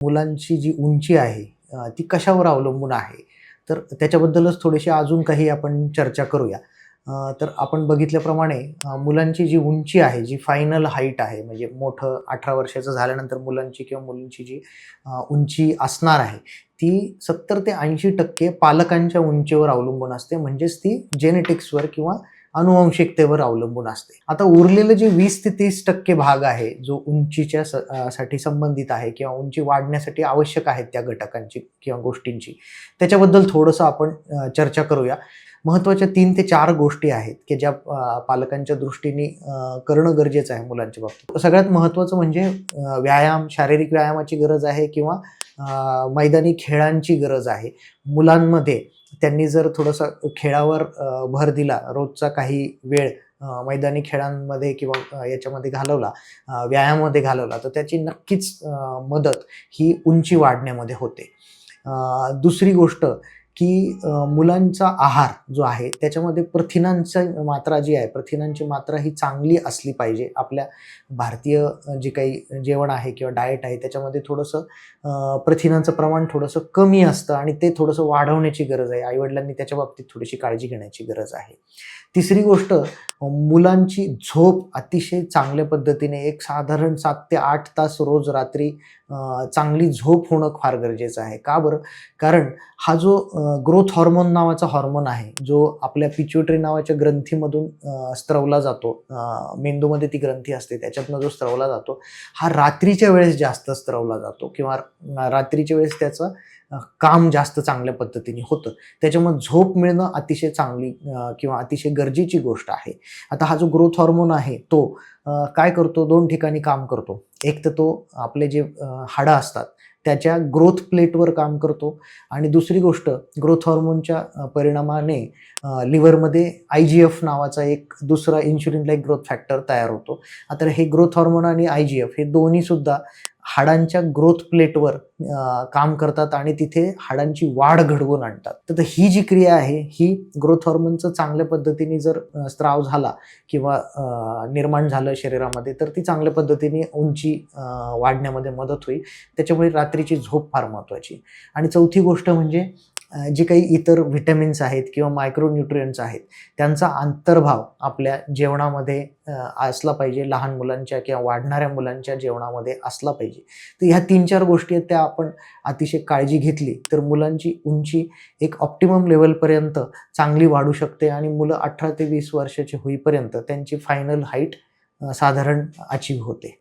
मुलांची जी उंची आहे ती कशावर अवलंबून आहे? तर त्याच्याबद्दलच थोडीशी अजून काही आपण चर्चा करूया. तर आपण बघितल्याप्रमाणे मुलांची जी उंची आहे, जी फायनल हाईट आहे, म्हणजे मोठं 18 वर्षाचं झाल्यानंतर मुलांची किंवा मुलींची जी उंची असणार आहे, ती 70% ते 80% पालकांच्या उंचीवर अवलंबून असते. म्हणजेच ती जेनेटिक्सवर किंवा अनुवंशिकतेवर अवलंबून असते. आता उरलेलं जे 20% ते 30% भाग आहे, जो उंचीच्या साठी संबंधित आहे किंवा उंची वाढण्यासाठी आवश्यक आहेत त्या घटकांची किंवा गोष्टींची, त्याच्याबद्दल थोडंसं आपण चर्चा करूया. महत्त्वाच्या 3 ते 4 गोष्टी आहेत, की ज्या पालकांच्या दृष्टीने करणं गरजेचं आहे मुलांच्या बाबतीत. सगळ्यात महत्त्वाचं म्हणजे व्यायाम, शारीरिक व्यायामाची गरज आहे किंवा मैदानी खेळांची गरज आहे. मुलांमध्ये त्यांनी जर थोडंसं खेळावर भर दिला, रोजचा काही वेळ मैदानी खेळांमध्ये किंवा याच्यामध्ये घालवला, व्यायामामध्ये घालवला, तर त्याची नक्कीच मदत ही उंची वाढण्यामध्ये होते. दुसरी गोष्ट की मुलांचा आहार जो आहे त्याच्यामध्ये प्रथिनांची मात्रा जी आहे, प्रथिनांची मात्रा ही चांगली असली पाहिजे. आपल्या भारतीय जे काही जेवण आहे किंवा डाएट आहे त्याच्यामध्ये थोडंसं प्रथिनांचं प्रमाण थोडंसं कमी असतं आणि ते थोडंसं वाढवण्याची गरज आहे. आई-वडिलांनी त्याच्या बाबतीत थोडीशी काळजी घेण्याची गरज आहे. तिसरी गोष्ट, मुलांची झोप अतिशय चांगल्या पद्धतीने एक साधारण 7 ते 8 तास रोज रात्री चांगली झोप होणं फार गरजेचं आहे. का बरं? कारण हा जो ग्रोथ हॉर्मोन नावाचा हॉर्मोन आहे, जो आपल्या पिट्युटरी नावाच्या ग्रंथीमधून स्त्रवला जातो. मेंदूमध्ये ती ग्रंथी असते, त्याच्यातनं जो स्त्रवला जातो, हा रात्रीच्या वेळेस जास्त स्त्रवला जातो किंवा रात्रीच्या वेळेस त्याचं काम जास्त चांगल्या पद्धतीने होतं. त्याच्यामुळे झोप मिळणं अतिशय चांगली किंवा अतिशय गरजेची गोष्ट आहे. आता हा जो ग्रोथ हॉर्मोन आहे तो काय करतो, 2 ठिकाणी काम करतो. एक तर तो आपले जे हाडं असतात त्याच्या ग्रोथ प्लेटवर काम करतो आणि दुसरी गोष्ट, ग्रोथ हॉर्मोनच्या परिणामाने लिव्हरमध्ये IGF नावाचा एक दुसरा इन्शुलिन लाइक ग्रोथ फॅक्टर तयार होतो. आता हे ग्रोथ हॉर्मोन आणि IGF हे दोन्ही सुद्धा हाडांच्या ग्रोथ प्लेटवर काम करतात आणि तिथे हाडांची वाढ घडवून आणतात. तर ही जी क्रिया आहे ही ग्रोथ हॉर्मोनचं चांगल्या पद्धतीने जर स्त्राव झाला किंवा निर्माण झालं शरीरामध्ये, तर ती चांगल्या पद्धतीने उंची वाढण्यामध्ये मदत होईल. त्याच्यामुळे रात्रीची झोप फार महत्त्वाची. आणि चौथी गोष्ट म्हणजे जे काही इतर व्हिटॅमिन्स आहेत किंवा मायक्रोन्यूट्रिएंट्स आहेत, त्यांचा अंतर्भाव आपल्या जेवणामध्ये असला पाहिजे. लहान मुलांच्या किंवा वाढणाऱ्या मुलांच्या जेवणामध्ये असला पाहिजे. तर ह्या 3-4 गोष्टी आहेत, त्या आपण अतिशय काळजी घेतली तर मुलांची उंची एक ऑप्टिमम लेव्हलपर्यंत चांगली वाढू शकते आणि मुलं 18 ते 20 वर्षाची होईपर्यंत त्यांची फायनल हाईट साधारण अचीव्ह होते.